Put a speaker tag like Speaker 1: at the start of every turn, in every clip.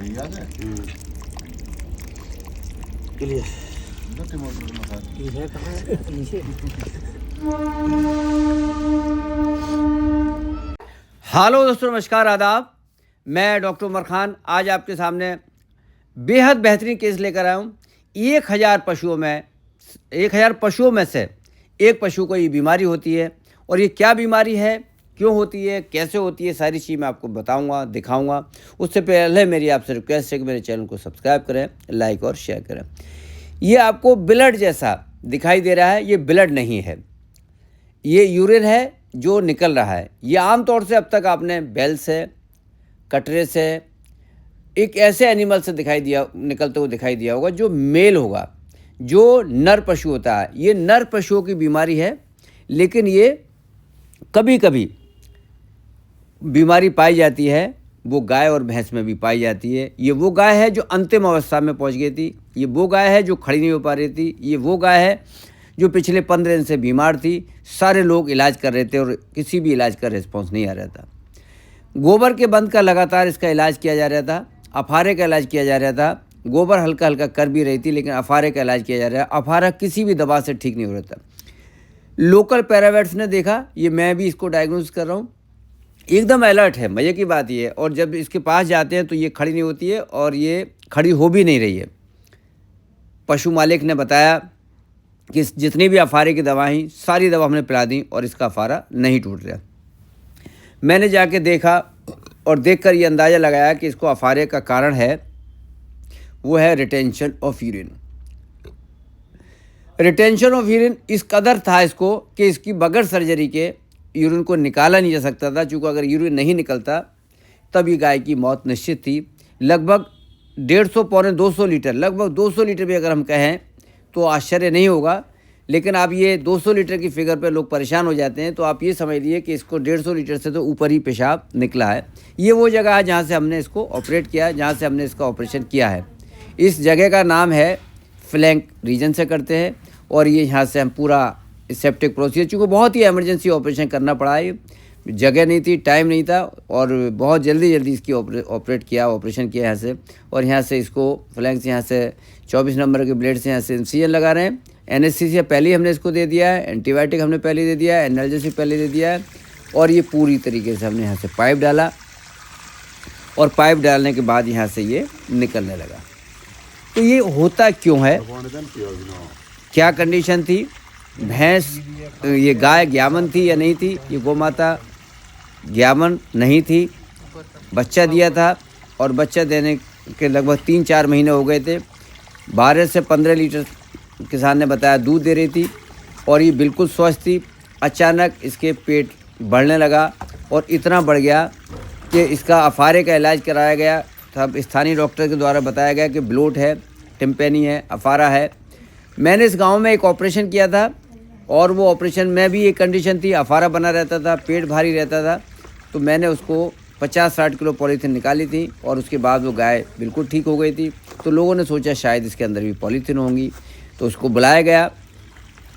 Speaker 1: याद है
Speaker 2: क्लियर
Speaker 1: दो मोटर में था
Speaker 2: है कहाँ नीचे।
Speaker 3: हेलो दोस्तों, नमस्कार, आदाब। मैं डॉक्टर उमर खान आज आपके सामने बेहद बेहतरीन केस लेकर आया हूँ। 1000 पशुओं में से एक पशु को ये बीमारी होती है, और ये क्या बीमारी है, क्यों होती है, कैसे होती है, सारी चीज़ मैं आपको बताऊंगा, दिखाऊंगा। उससे पहले मेरी आपसे रिक्वेस्ट है कि मेरे चैनल को सब्सक्राइब करें, लाइक और शेयर करें। ये आपको ब्लड जैसा दिखाई दे रहा है, ये ब्लड नहीं है, ये यूरिन है जो निकल रहा है। ये आमतौर से अब तक आपने बैल से, कटरे से, एक ऐसे एनिमल से निकलते हुए दिखाई दिया होगा जो मेल होगा, जो नर पशु होता है। ये नर पशुओं की बीमारी है, लेकिन ये कभी कभी बीमारी पाई जाती है, वो गाय और भैंस में भी पाई जाती है। ये वो गाय है जो अंतिम अवस्था में पहुंच गई थी, ये वो गाय है जो खड़ी नहीं हो पा रही थी, ये वो गाय है जो पिछले 15 दिन से बीमार थी। सारे लोग इलाज कर रहे थे और किसी भी इलाज का रिस्पॉन्स नहीं आ रहा था। गोबर के बंद का लगातार इसका इलाज किया जा रहा था, अफारे का इलाज किया जा रहा था। गोबर हल्का हल्का कर भी रही थी, लेकिन अफारे का इलाज किया जा रहा है। अफारा किसी भी दवा से ठीक नहीं हो रहा था। लोकल पैरावेट्स ने देखा, ये मैं भी इसको डायग्नोस कर रहा हूँ, एकदम अलर्ट है। मज़े की बात ये है, और जब इसके पास जाते हैं तो ये खड़ी नहीं होती है और ये खड़ी हो भी नहीं रही है। पशु मालिक ने बताया कि जितनी भी अफारे की दवाएं, सारी दवा हमने पिला दी और इसका अफारा नहीं टूट रहा। मैंने जाके देखा और देखकर ये अंदाज़ा लगाया कि इसको अफारे का कारण है, वो है retention of urine. Retention of urine इस कदर था इसको कि इसकी बगैर सर्जरी के यूरिन को निकाला नहीं जा सकता था। चूँकि अगर यूरिन नहीं निकलता तब ये गाय की मौत निश्चित थी। लगभग 150 पौने 200 लीटर, लगभग 200 लीटर भी अगर हम कहें तो आश्चर्य नहीं होगा। लेकिन आप ये 200 लीटर की फिगर पे लोग परेशान हो जाते हैं, तो आप ये समझ लीजिए कि इसको 150 लीटर से तो ऊपर ही पेशाब निकला है। ये वो जगह है जहाँ से हमने इसको ऑपरेट किया है, जहाँ से हमने इसका ऑपरेशन किया है। इस जगह का नाम है फ्लैंक रीजन से करते हैं, और ये यहाँ से हम पूरा सेप्टिक प्रोसीजर, चूँकि बहुत ही एमरजेंसी ऑपरेशन करना पड़ा है, जगह नहीं थी, टाइम नहीं था, और बहुत जल्दी इसकी ऑपरेशन किया यहाँ से। और यहाँ से इसको फ्लैंक से, यहाँ से 24 नंबर के ब्लेड से यहाँ से इंसिजन लगा रहे हैं। एनेस्थीसिया पहले ही हमने इसको दे दिया है, एंटीबायोटिक हमने पहले दे दिया है, एनाल्जेसिक पहले दे दिया है, और ये पूरी तरीके से हमने यहाँ से पाइप डाला, और पाइप डालने के बाद यहाँ से ये निकलने लगा। तो ये होता क्यों है, क्या कंडीशन थी, भैंस, ये गाय ग्यामन थी या नहीं थी? ये गौ माता ग्यामन नहीं थी, बच्चा दिया था, और बच्चा देने के लगभग 3-4 महीने हो गए थे। 12 से 15 लीटर किसान ने बताया दूध दे रही थी, और ये बिल्कुल स्वस्थ थी। अचानक इसके पेट बढ़ने लगा, और इतना बढ़ गया कि इसका अफारे का इलाज कराया गया। तब स्थानीय डॉक्टर के द्वारा बताया गया कि ब्लोट है, टिम्पेनी है, अफारा है। मैंने इस गांव में एक ऑपरेशन किया था, और वो ऑपरेशन में भी एक कंडीशन थी, अफारा बना रहता था, पेट भारी रहता था। तो मैंने उसको 50-60 किलो पॉलीथीन निकाली थी, और उसके बाद वो गाय बिल्कुल ठीक हो गई थी। तो लोगों ने सोचा शायद इसके अंदर भी पॉलीथीन होंगी, तो उसको बुलाया गया।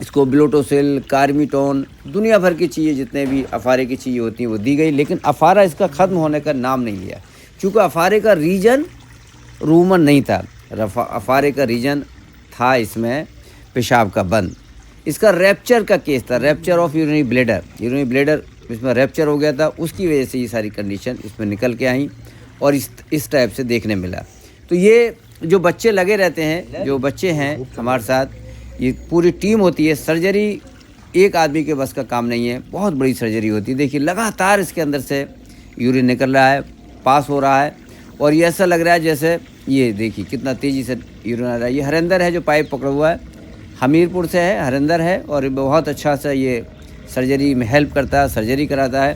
Speaker 3: इसको ब्लोटोसिल, कार्मिटोन, दुनिया भर की चीज़ें, जितने भी अफारे की चीज़ें होती हैं वो दी गई, लेकिन अफारा इसका ख़त्म होने का नाम नहीं लिया। चूँकि अफारे का रीजन रूमन नहीं था, अफारे का रीजन था इसमें पेशाब का बंद। इसका रैप्चर का केस था, रैप्चर ऑफ यूरिनरी ब्लेडर इसमें रैप्चर हो गया था। उसकी वजह से ये सारी कंडीशन इसमें निकल के आई, और इस टाइप से देखने मिला। तो ये जो बच्चे लगे रहते हैं, जो बच्चे हैं हमारे साथ, ये पूरी टीम होती है। सर्जरी एक आदमी के बस का काम नहीं है, बहुत बड़ी सर्जरी होती है। देखिए लगातार इसके अंदर से यूरिन निकल रहा है, पास हो रहा है, और ये ऐसा लग रहा है जैसे, ये देखिए कितना तेज़ी से यूरिन आ रहा है। ये हरिंदर है जो पाइप पकड़ा हुआ है, हमीरपुर से है, हरिंदर है, और बहुत अच्छा सा ये सर्जरी में हेल्प करता है, सर्जरी कराता है।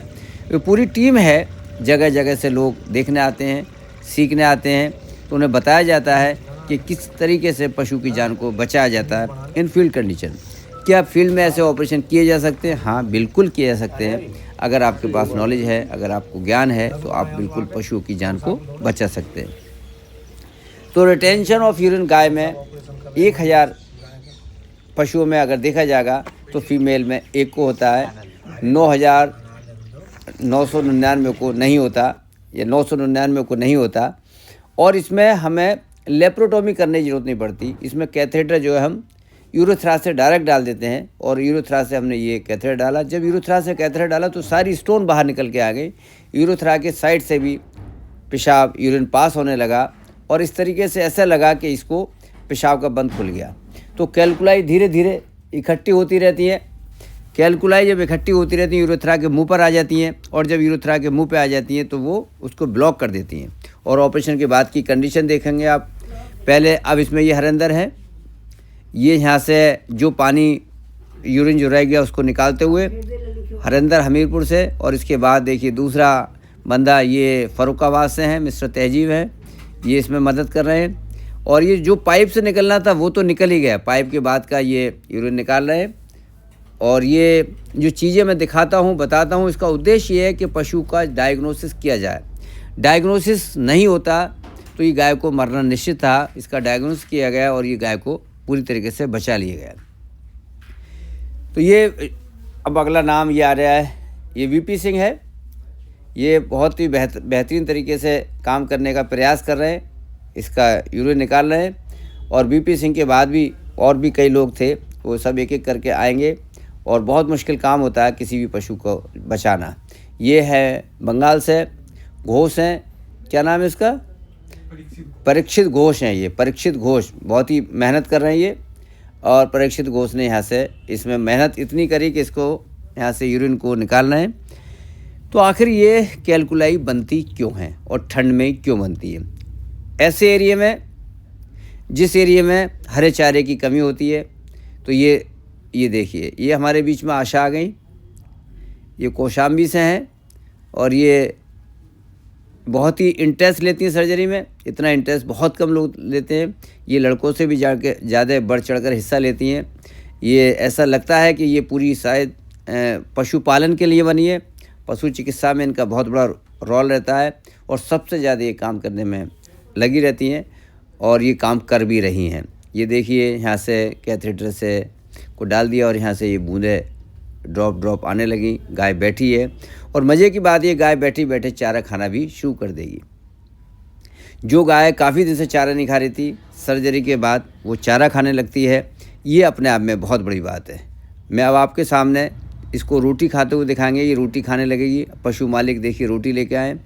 Speaker 3: ये पूरी टीम है, जगह जगह से लोग देखने आते हैं, सीखने आते हैं। तो उन्हें बताया जाता है कि किस तरीके से पशु की जान को बचाया जाता है इन फील्ड कंडीशन। क्या फील्ड में ऐसे ऑपरेशन किए जा सकते हैं? हाँ, बिल्कुल किए जा सकते हैं। अगर आपके पास नॉलेज है, अगर आपको ज्ञान है, तो आप बिल्कुल पशुओं की जान को बचा सकते हैं। तो रिटेंशन ऑफ यूरिन गाय में 1000 पशुओं में अगर देखा जाएगा तो फीमेल में एक को होता है, 9,999 को नहीं होता, या 999 को नहीं होता, और इसमें हमें लेप्रोटोमी करने की ज़रूरत नहीं पड़ती। इसमें कैथेटर जो है हम यूरोथ्रास से डायरेक्ट डाल देते हैं और यूरोथ्रास से हमने ये कैथेटर डाला। जब यूरोथ्रास से कैथेटर डाला तो सारी स्टोन बाहर निकल के आ गई। यूरोथ्रा के साइड से भी पेशाब यूरिन पास होने लगा और इस तरीके से ऐसा लगा कि इसको पेशाब का बंद खुल गया। तो कैलकुलाई धीरे धीरे इकट्ठी होती रहती है। कैलकुलाई जब इकट्ठी होती रहती हैं यूरोथ्रा के मुंह पर आ जाती हैं और जब यूरोथ्रा के मुंह पे आ जाती हैं तो वो उसको ब्लॉक कर देती हैं। और ऑपरेशन के बाद की कंडीशन देखेंगे आप। पहले अब इसमें ये हरेंदर है, ये यहाँ से जो पानी यूरिन जो रह गया उसको निकालते हुए हरेंदर हमीरपुर से। और इसके बाद देखिए दूसरा बंदा ये फर्रुखाबाद से हैं, मिस्टर तहजीब हैं, ये इसमें मदद कर रहे हैं। और ये जो पाइप से निकलना था वो तो निकल ही गया, पाइप के बाद का ये यूरिन निकाल रहे हैं। और ये जो चीज़ें मैं दिखाता हूँ बताता हूँ, इसका उद्देश्य ये है कि पशु का डायग्नोसिस किया जाए। डायग्नोसिस नहीं होता तो ये गाय को मरना निश्चित था। इसका डायग्नोसिस किया गया और ये गाय को पूरी तरीके से बचा लिया गया। तो ये अब अगला नाम ये आ रहा है, ये वीपी सिंह है। ये बहुत ही बेहतरीन तरीके से काम करने का प्रयास कर रहे हैं, इसका यूरिन निकाल रहे हैं। और वीपी सिंह के बाद भी और भी कई लोग थे, वो सब एक एक करके आएंगे। और बहुत मुश्किल काम होता है किसी भी पशु को बचाना। ये है बंगाल से, घोष हैं, क्या नाम है इसका, परीक्षित घोष हैं। ये परीक्षित घोष बहुत ही मेहनत कर रहे हैं ये। और परीक्षित घोष ने यहाँ से इसमें मेहनत इतनी करी कि इसको यहाँ से यूरिन को निकालना है। तो आखिर ये कैलकुलाई बनती क्यों है और ठंड में क्यों बनती है? ऐसे एरिया में, जिस एरिया में हरे चारे की कमी होती है। तो ये देखिए, ये हमारे बीच में आशा आ गई, ये कौशाम्बी से हैं और ये बहुत ही इंटरेस्ट लेती हैं सर्जरी में। इतना इंटरेस्ट बहुत कम लोग लेते हैं। ये लड़कों से भी ज़्यादा बढ़ चढ़कर हिस्सा लेती हैं। ये ऐसा लगता है कि ये पूरी शायद पशुपालन के लिए बनी है। पशु चिकित्सा में इनका बहुत बड़ा रोल रहता है और सबसे ज़्यादा ये काम करने में लगी रहती हैं और ये काम कर भी रही हैं। ये देखिए, यहाँ से कैथेटर से को डाल दिया और यहाँ से ये बूंदें ड्रॉप आने लगी। गाय बैठी है और मज़े की बात ये, गाय बैठी बैठे चारा खाना भी शुरू कर देगी। जो गाय काफ़ी दिन से चारा नहीं खा रही थी, सर्जरी के बाद वो चारा खाने लगती है। ये अपने आप में बहुत बड़ी बात है। मैं अब आपके सामने इसको रोटी खाते हुए दिखाएंगे। ये रोटी खाने लगेगी। पशु मालिक देखिए रोटी लेके आए,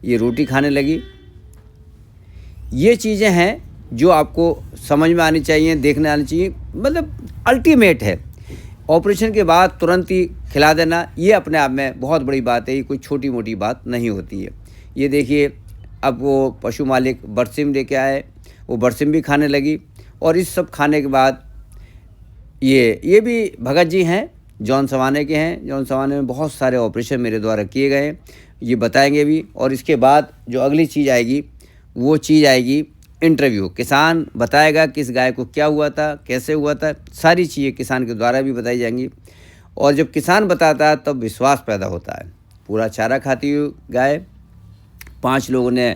Speaker 3: ये रोटी खाने लगी। ये चीज़ें हैं जो आपको समझ में आनी चाहिए, देखने आनी चाहिए। मतलब अल्टीमेट है। ऑपरेशन के बाद तुरंत ही खिला देना ये अपने आप में बहुत बड़ी बात है। ये कोई छोटी मोटी बात नहीं होती है। ये देखिए, अब वो पशु मालिक बरसिम लेके आए, वो बरसिम भी खाने लगी। और इस सब खाने के बाद ये भी भगत जी हैं, जॉन सवाने के हैं। जॉन सवाने में बहुत सारे ऑपरेशन मेरे द्वारा किए गए हैं, ये बताएंगे भी। और इसके बाद जो अगली चीज़ आएगी वो चीज़ आएगी इंटरव्यू। किसान बताएगा किस गाय को क्या हुआ था, कैसे हुआ था, सारी चीज़ें किसान के द्वारा भी बताई जाएंगी। और जब किसान बताता है तब विश्वास पैदा होता है। पूरा चारा खाती हुई गाय, 5 लोगों ने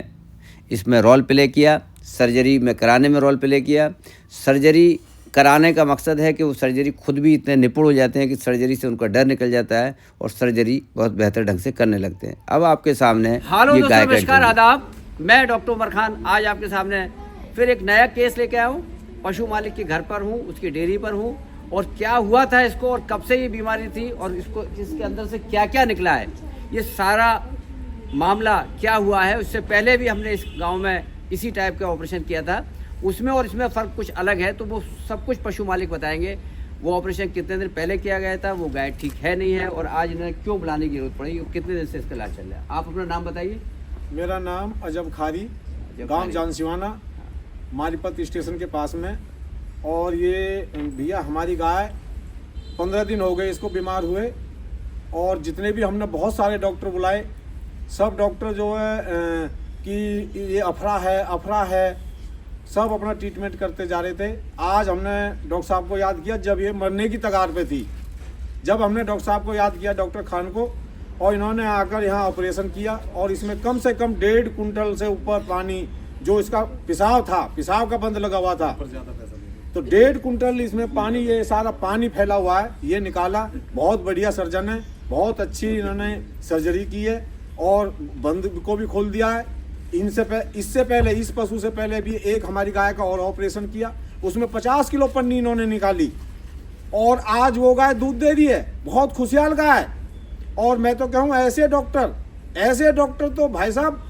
Speaker 3: इसमें रोल प्ले किया, सर्जरी में कराने में रोल प्ले किया। सर्जरी कराने का मकसद है कि वो सर्जरी खुद भी इतने निपुण हो जाते हैं कि सर्जरी से उनका डर निकल जाता है और सर्जरी बहुत बेहतर ढंग से करने लगते हैं। अब आपके सामने ये गाय का
Speaker 4: नमस्कार, आदाब। मैं डॉक्टर उमर खान आज आपके सामने फिर एक नया केस लेके आया हूँ। पशु मालिक के घर पर हूँ, उसकी डेयरी पर हूँ। और क्या हुआ था इसको और कब से ये बीमारी थी और इसको इसके अंदर से क्या क्या निकला है, ये सारा मामला क्या हुआ है। उससे पहले भी हमने इस गांव में इसी टाइप का ऑपरेशन किया था, उसमें और इसमें फ़र्क कुछ अलग है। तो वो सब कुछ पशु मालिक बताएंगे। वो ऑपरेशन कितने दिन पहले किया गया था, वो गाय ठीक है नहीं है और आज इन्हें क्यों बुलाने की जरूरत पड़ी, कितने दिन से इसका इलाज चल रहा है। आप अपना नाम बताइए।
Speaker 1: मेरा नाम अजब खारी, गांव जानसिवाना, मारीपत स्टेशन के पास में। और ये भैया हमारी गाय 15 दिन हो गए इसको बीमार हुए। और जितने भी हमने बहुत सारे डॉक्टर बुलाए, सब डॉक्टर जो है कि ये अफरा है, सब अपना ट्रीटमेंट करते जा रहे थे। आज हमने डॉक्टर साहब को याद किया जब ये मरने की कगार पे थी। जब हमने डॉक्टर साहब को याद किया, डॉक्टर खान को, और इन्होंने आकर यहाँ ऑपरेशन किया। और इसमें कम से कम 1.5 कुंटल से ऊपर पानी, जो इसका पेशाब था, पेशाब का बंद लगा हुआ था, तो 1.5 कुंटल इसमें पानी, ये सारा पानी फैला हुआ है, ये निकाला। बहुत बढ़िया सर्जन है, बहुत अच्छी इन्होंने सर्जरी की है और बंद को भी खोल दिया है। इससे पहले इस पशु से पहले भी एक हमारी गाय का और ऑपरेशन किया, उसमें 50 किलो पन्नी इन्होंने निकाली और आज वो गाय दूध दे रही है, बहुत खुशहाल गाय। और मैं तो कहूँ ऐसे डॉक्टर तो भाई साहब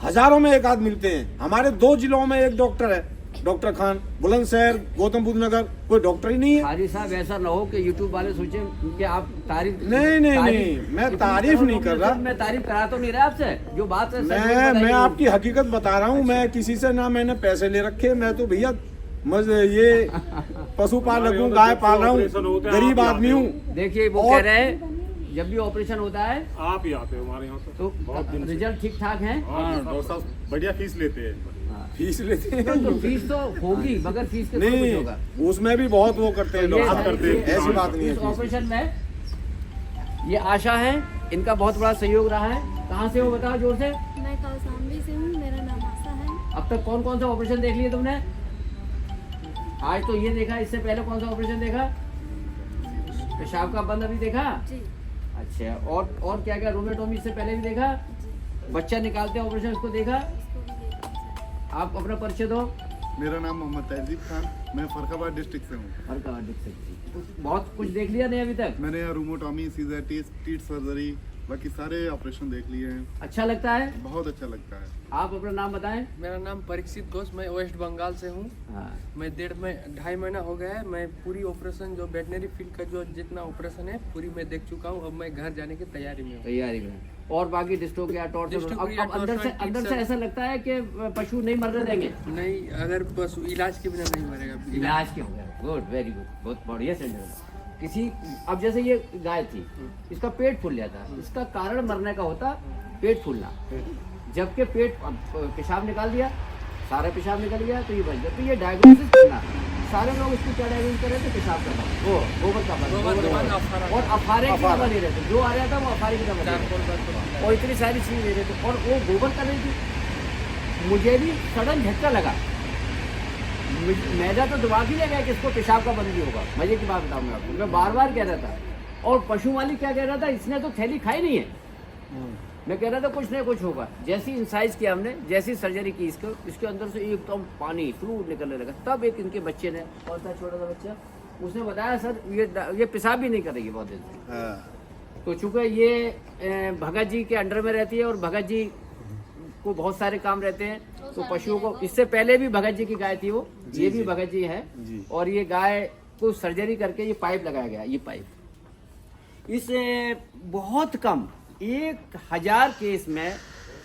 Speaker 1: हजारों में एक आध मिलते हैं। हमारे 2 जिलों में एक डॉक्टर है, डॉक्टर खान, बुलंदशहर, गौतम बुद्ध नगर, कोई डॉक्टर ही नहीं है।
Speaker 4: हारी साहब ऐसा ना हो कि यूट्यूब वाले सोचें कि आप तारीफ
Speaker 1: नहीं, मैं तारीफ नहीं कर रहा,
Speaker 4: मैं तारीफ करा तो नहीं रहा आपसे, जो बात है
Speaker 1: मैं आपकी हकीकत बता रहा हूँ। मैं किसी से ना मैंने पैसे ले रखे, मैं तो भैया ये पशुपालक हूँ, गाय पाल रहा हूँ, गरीब आदमी हूँ।
Speaker 4: देखिए वो कह रहे हैं जब भी ऑपरेशन होता है
Speaker 5: आप ही आते हो हमारे यहाँ से,
Speaker 4: तो रिजल्ट ठीक ठाक है।
Speaker 5: डॉक्टर साहब बढ़िया फीस लेते हैं।
Speaker 1: फीस लेते हैं
Speaker 4: तो फीस तो होगी, मगर फीस के कुछ
Speaker 1: नहीं,
Speaker 4: होगा,
Speaker 1: उसमें भी बहुत वो करते हैं लोग, ऐसी बात नहीं है।
Speaker 4: इस ऑपरेशन में ये आशा है, इनका बहुत बड़ा सहयोग रहा है। कहाँ से हो बताओ जोर से।
Speaker 6: मैं कौशाम्बी से हूँ, मेरा नाम आशा है।
Speaker 4: अब तक कौन कौन सा ऑपरेशन देख लिए तुमने? आज तो ये देखा, इससे पहले कौन सा ऑपरेशन देखा? पेशाब का बंद अभी देखा?
Speaker 6: जी
Speaker 4: अच्छा, और क्या क्या रोमेटोमी इससे पहले भी देखा? बच्चा निकालते हैं ऑपरेशन उसको देखा?
Speaker 6: उसको भी देखा।
Speaker 4: आप अपना परिचय दो।
Speaker 7: मेरा नाम मोहम्मद तहजीब खान, मैं फरखाबाद डिस्ट्रिक्ट से हूँ।
Speaker 4: फरहाबाद डिस्ट्रिक्ट से। बहुत कुछ देख लिया नहीं अभी तक?
Speaker 7: मैंने यहाँ रूमोटॉमी, सीजर, टीथ सर्जरी, बाकी सारे ऑपरेशन देख लिए हैं।
Speaker 4: अच्छा लगता है?
Speaker 7: बहुत अच्छा लगता है।
Speaker 4: आप अपना नाम बताएं।
Speaker 8: मेरा नाम परीक्षित घोष, मैं वेस्ट बंगाल से हूँ।
Speaker 4: हाँ।
Speaker 8: मैं 2.5 महीना हो गया है। मैं पूरी ऑपरेशन जो वेटनरी फील्ड का जो जितना ऑपरेशन है पूरी मैं देख चुका हूँ। अब मैं घर जाने की तैयारी में हूँ।
Speaker 4: तैयारी में। और बाकी डिस्ट्रोफिया, टॉर्चर,
Speaker 8: डिस्ट्रोफिया,
Speaker 4: अब अंदर से
Speaker 8: टॉर्चर,
Speaker 4: ऐसा लगता है कि पशु नहीं मरने देंगे।
Speaker 8: नहीं, अगर बस इलाज के बिना नहीं मरेगा।
Speaker 4: इलाज के हो गया। गुड, वेरी गुड, बहुत बढ़िया सेंटर। किसी अब जैसे ये गाय थी, इसका पेट फूल जाता, इसका कारण मरने का होता पेट फूलना। जबकि पेशाब निकाल दिया, सारा पेशाब निकल गया तो ये बच गया। तो ये डायग्नोसिस करना, सारे लोग इसको क्या डायग्नोसिस कर रहे थे? पेशाब का बंद, वो गोबर का बंद, और अफारे की दवा ले रहे थे। जो आ रहा था वो अफारे की दवा ले रहे थे और इतनी सारी चीज ले रहे थे और वो गोबर कर रही थी। मुझे भी सडन झटका लगा, मैदा तो दिमाग ही लगा कि इसको पेशाब का बंद भी होगा। मजे की बात बताऊँ मैं आपको, मैं बार बार कह रहा था। और पशु मालिक क्या कह रहा था, इसने तो थैली खाई नहीं है। मैं कह रहा था कुछ नहीं कुछ होगा। जैसी इंसाइज किया हमने, जैसी सर्जरी की इसको, इसके अंदर से एकदम पानी फ्लूइड निकलने लगा। तब एक इनके बच्चे ने, कौन सा छोटा सा बच्चा, उसने बताया सर ये पेशाब भी नहीं करेगी बहुत दिन से। तो चूंकि ये भगत जी के अंडर में रहती है और भगत जी को बहुत सारे काम रहते हैं, तो पशुओं को, इससे पहले भी भगत जी की गाय थी वो, ये भी भगत जी है। और ये गाय को सर्जरी करके ये पाइप लगाया गया। ये पाइप इस बहुत कम 1000 केस में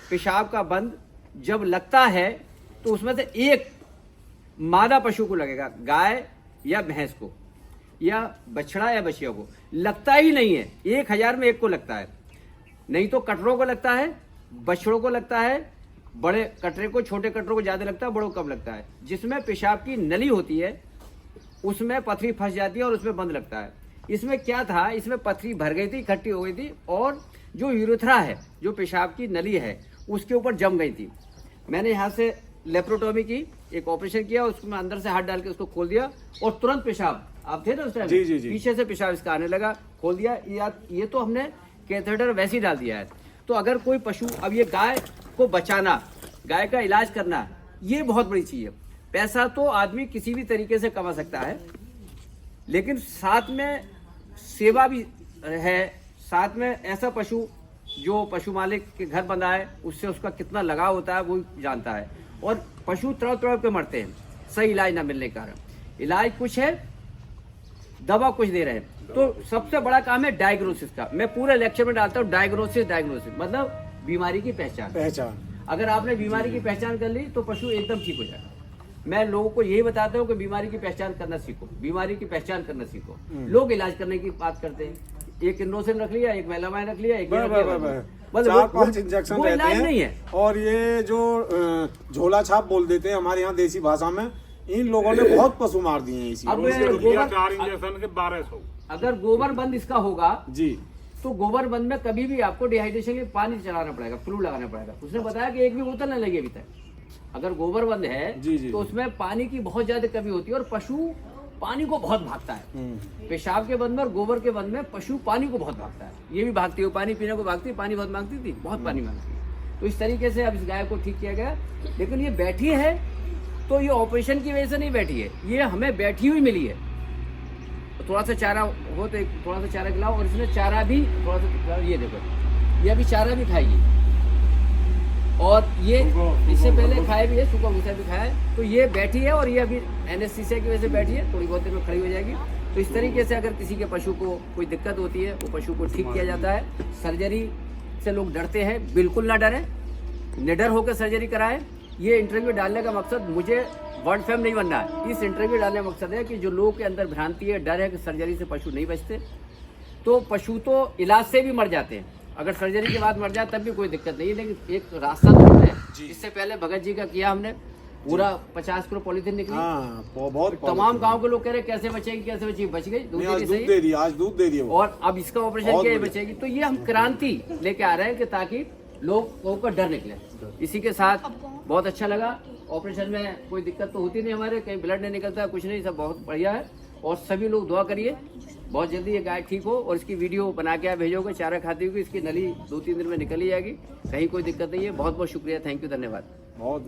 Speaker 4: पेशाब का बंद जब लगता है तो उसमें से एक मादा पशु को लगेगा, गाय या भैंस को या बछड़ा या बछिया को लगता ही नहीं है। 1000 में एक को लगता है, नहीं तो कटरों को लगता है, बछड़ों को लगता है, बड़े कटरे को, छोटे कटरों को ज्यादा लगता है, बड़ों को कम लगता है। जिसमें पेशाब की नली होती है उसमें पथरी फंस जाती है और उसमें बंद लगता है। इसमें क्या था, इसमें पथरी भर गई थी, इकट्ठी हो गई थी और जो यूरेथ्रा है, जो पेशाब की नली है, उसके ऊपर जम गई थी। मैंने यहाँ से लेप्रोटोमी की, एक ऑपरेशन किया, उसमें अंदर से हाथ डाल के उसको खोल दिया और तुरंत पेशाब, आप थे ना उस टाइम, पीछे से पेशाब इसका आने लगा, खोल दिया। ये तो हमने कैथेटर वैसे ही डाल दिया है। तो अगर कोई पशु, अब ये गाय को बचाना, गाय का इलाज करना, ये बहुत बड़ी चीज है। पैसा तो आदमी किसी भी तरीके से कमा सकता है, लेकिन साथ में सेवा भी है। साथ में ऐसा पशु जो पशु मालिक के घर बंधा है, उससे उसका कितना लगाव होता है वो जानता है। और पशु तड़प तड़प के मरते हैं सही इलाज ना मिलने के कारण। इलाज कुछ है, दवा कुछ दे रहे हैं। तो सबसे बड़ा काम है डायग्नोसिस का। मैं पूरे लेक्चर में डालता हूँ डायग्नोसिस मतलब बीमारी की पहचान। अगर आपने बीमारी की पहचान कर ली तो पशु एकदम ठीक हो जाएगा। मैं लोगों को यही बताता हूँ कि बीमारी की पहचान करना सीखो, बीमारी की पहचान करना सीखो। लोग इलाज करने की बात करते हैं, एक इंडोसिन रख लिया, एक मेलामाइन रख लिया, एक
Speaker 1: 4-5 इंजेक्शन रहते हैं
Speaker 4: नहीं है।
Speaker 1: और ये जो झोला छाप बोल देते हैं हमारे यहाँ देसी भाषा में, इन लोगों ने बहुत पशु मार दिए हैं इसी।
Speaker 4: अब
Speaker 5: 4 इंजेक्शन के 1200।
Speaker 4: अगर गोबर बंद इसका होगा
Speaker 1: जी,
Speaker 4: तो गोबर बंद में कभी भी आपको डिहाइड्रेशन के पानी चलाना पड़ेगा, फ्लू लगाना पड़ेगा। उसने बताया कि एक भी बोतल नहीं लगी अभी तक। अगर गोबर बंद है
Speaker 1: जी, जी,
Speaker 4: तो उसमें पानी की बहुत ज्यादा कमी होती है और पशु पानी को बहुत भागता है। पेशाब के बंद में और गोबर के बंद में पशु पानी को बहुत भागता है। ये भी भागती है, पानी पीने को भागती है, पानी बहुत मांगती थी, बहुत पानी मांगती है। तो इस तरीके से अब इस गाय को ठीक किया गया। लेकिन ये बैठी है तो ये ऑपरेशन की वजह से नहीं बैठी है, ये हमें बैठी हुई मिली है। तो थोड़ा सा चारा हो तो थोड़ा सा चारा खिलाओ, और इसने चारा भी थोड़ा सा, ये देखो ये अभी चारा भी खाएगी, और ये इससे पहले खाए भी है, सूखा भूसा भी खाया है। तो ये बैठी है और ये अभी एनेस्थीसिया की वजह से बैठी है, थोड़ी बहुत देर में खड़ी हो जाएगी। तो इस तरीके से अगर किसी के पशु को कोई दिक्कत होती है वो पशु को ठीक किया जाता है। सर्जरी से लोग डरते हैं, बिल्कुल ना डरें, निडर होकर सर्जरी कराएं। ये इंटरव्यू डालने का मकसद मुझे वर्ल्ड फेम नहीं बनना है, इस इंटरव्यू डालने का मकसद है कि जो लोगों के अंदर भ्रांति है, डर है कि सर्जरी से पशु नहीं बचते, तो पशु तो इलाज से भी मर जाते हैं, अगर सर्जरी के बाद मर जाए तब भी कोई दिक्कत नहीं है। लेकिन एक रास्ता तो है, इससे पहले भगत जी का किया हमने, पूरा 50 किलो पॉलीथीन निकली।
Speaker 1: हाँ, बहुत
Speaker 4: तमाम गांव के लोग कह रहे कैसे बचेगी कैसे बचेगी, बच गई, दूध
Speaker 1: आज
Speaker 4: की
Speaker 1: दूध
Speaker 4: सही।
Speaker 1: दे दिया, आज दूध दे दिया वो।
Speaker 4: और अब इसका ऑपरेशन किया बचेगी। तो ये हम क्रांति लेके आ रहे हैं कि ताकि लोगों को डर निकले। इसी के साथ बहुत अच्छा लगा। ऑपरेशन में कोई दिक्कत तो होती नहीं हमारे, कहीं ब्लड नहीं निकलता, कुछ नहीं, सब बहुत बढ़िया है। और सभी लोग दुआ करिए बहुत जल्दी ये गाय ठीक हो, और इसकी वीडियो बना के आप भेजोगे, चारा खाती होगी, इसकी नली 2-3 दिन में निकल ही जाएगी, कहीं कोई दिक्कत नहीं है। बहुत बहुत शुक्रिया, थैंक यू, धन्यवाद।
Speaker 1: बहुत